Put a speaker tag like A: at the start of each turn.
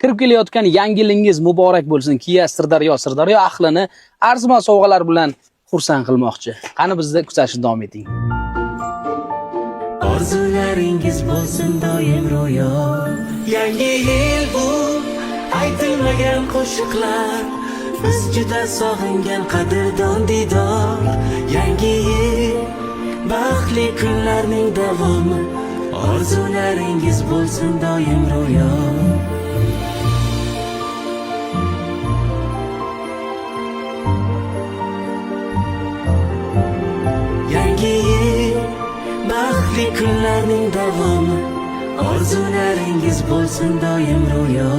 A: Kirib kelayotgan yangi yilingiz muborak bo'lsin. Kia Sirdaryo ahlini arzimon sovg'alar bilan xursand qilmoqchi. Qani bizda kuzatishni davom eting.
B: Orzularingiz bo'lsin doim ro'yo. Yangi yil bu aytilmagan qo'shiqlar, biz juda sog'ingan qadrdon didor. Yangi yil baxtli kunlarning davomi, orzularingiz bo'lsin doim ro'yo. Yangi yil baxtli kunlarning davomi, orzularingiz bo'lsin doim ro'yo.